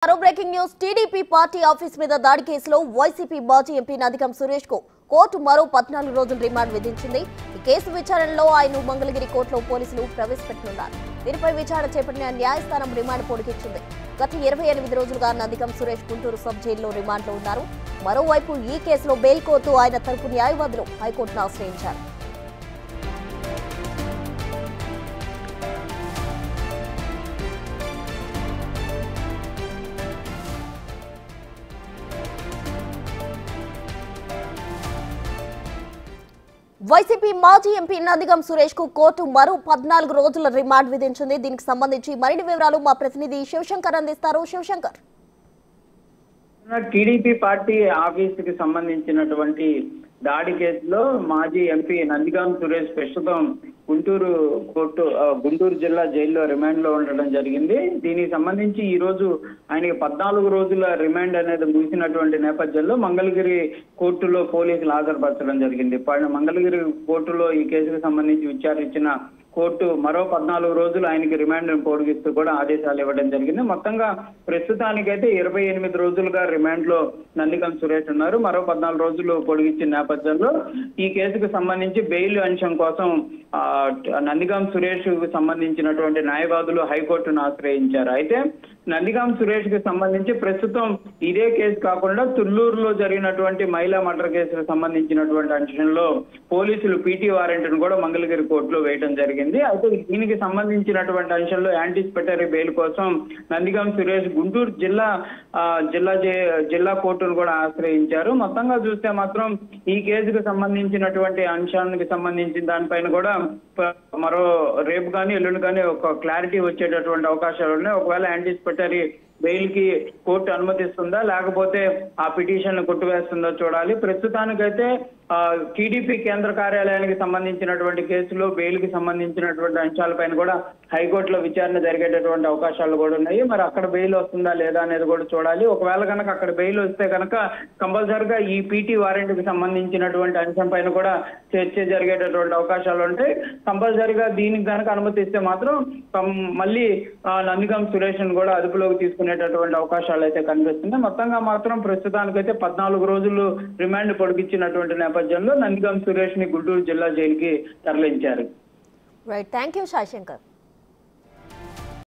మరో breaking news TDP party office మీద దాడి కేసులో వైసీపీ మాజీ ఎంపీ నందిగం సురేష్ కు కోర్టు మరో 14 రోజుల రిమాండ్ విధించింది. ఈ కేసు విచారణలో ఆయన మంగళగిరి కోర్టులో పోలీసులు ప్రవేశపెట్టనున్నారు. దీనిపై విచారణ చేపట్టిన న్యాయస్థానం రిమాండ్ పొడిగించింది. గత 28 రోజులుగా నందిగం సురేష్ గుంటూరు సబ్ జైల్లో రిమాండ్లో ఉన్నారు. మరోవైపు ఈ కేసులో బెయిల్ కోర్టు ఆయన తరపు న్యాయవాదులు హైకోర్టును ఆశ్రయించారు. వైసీపీ మాజీ ఎంపీ నందిగం సురేష్ కు కోర్టు మరో 14 రోజుల రిమాండ్ విధించింది. దీనికి సంబంధించి మరిన్ని వివరాలు మా ప్రతినిధి శివశంకర్ అందిస్తారు. శివశంకర్, టీడీపీ పార్టీ ఆఫీస్ కి సంబంధించినటువంటి దాడి కేసులో మాజీ ఎంపీ నందిగం సురేష్ ప్రస్తుతం గుంటూరు జిల్లా జైల్లో రిమాండ్ లో ఉండడం జరిగింది. దీనికి సంబంధించి ఈ రోజు ఆయనకి 14 రోజుల రిమాండ్ అనేది ముగిసినటువంటి నేపథ్యంలో మంగళగిరి కోర్టులో పోలీసులు హాజరుపరచడం జరిగింది. మంగళగిరి కోర్టులో ఈ కేసుకు సంబంధించి విచారించిన కోర్టు మరో 14 రోజులు ఆయనకి రిమాండ్ పొడిగిస్తూ కూడా ఆదేశాలు ఇవ్వడం జరిగింది. మొత్తంగా ప్రస్తుతానికైతే 28 రోజులుగా రిమాండ్ లో నందిగం సురేష్ ఉన్నారు. మరో 14 రోజులు పొడిగించిన నేపథ్యంలో ఈ కేసుకు సంబంధించి బెయిల్ అంశం కోసం నందిగం సురేష్ కు సంబంధించినటువంటి న్యాయవాదులు హైకోర్టును ఆశ్రయించారు. అయితే నందిగం సురేష్ కి సంబంధించి ప్రస్తుతం ఇదే కేసు కాకుండా తుళ్లూరులో జరిగినటువంటి మహిళా మర్డర్ కేసుకు సంబంధించినటువంటి అంశంలో పోలీసులు పీటీ వారెంట్ ను కూడా మంగళగిరి కోర్టులో వేయడం జరిగింది. అయితే దీనికి సంబంధించినటువంటి అంశంలో యాంటిసిపేటరీ బెయిల్ కోసం నందిగం సురేష్ గుంటూరు జిల్లా కోర్టును కూడా ఆశ్రయించారు. మొత్తంగా చూస్తే మాత్రం ఈ కేసుకు సంబంధించినటువంటి అంశానికి సంబంధించిన దానిపైన కూడా మరో రేపు కానీ ఎల్లుండి కానీ ఒక క్లారిటీ వచ్చేటటువంటి అవకాశాలు ఉన్నాయి. ఒకవేళ యాంటిసిపేటరీ బెయిల్ కి కోర్టు అనుమతిస్తుందా లేకపోతే ఆ పిటిషన్ కొట్టివేస్తుందో చూడాలి. ప్రస్తుతానికైతే టీడీపీ కేంద్ర కార్యాలయానికి సంబంధించినటువంటి కేసులో బెయిల్ కి సంబంధించినటువంటి అంశాలపైన కూడా హైకోర్టులో విచారణ జరిగేటటువంటి అవకాశాలు కూడా ఉన్నాయి. మరి అక్కడ బెయిల్ వస్తుందా లేదా అనేది కూడా చూడాలి. ఒకవేళ కనుక అక్కడ బెయిల్ వస్తే కనుక కంపల్సరిగా ఈ పీటీ వారెంట్ కి సంబంధించినటువంటి అంశం పైన కూడా చర్చ జరిగేటటువంటి అవకాశాలు ఉంటాయి. కంపల్సరిగా దీనికి కనుక అనుమతిస్తే మాత్రం మళ్ళీ నందిగం సురేష్ కూడా అదుపులోకి తీసుకునేటటువంటి అవకాశాలు అయితే కనిపిస్తున్నాయి. మొత్తంగా మాత్రం ప్రస్తుతానికైతే 14 రోజులు రిమాండ్ పొడిగించినటువంటి నేపథ్యంలో నందిగం సురేష్ ని గుంటూరు జిల్లా జైలుకి తరలించారు. Right, thank you Shashankar.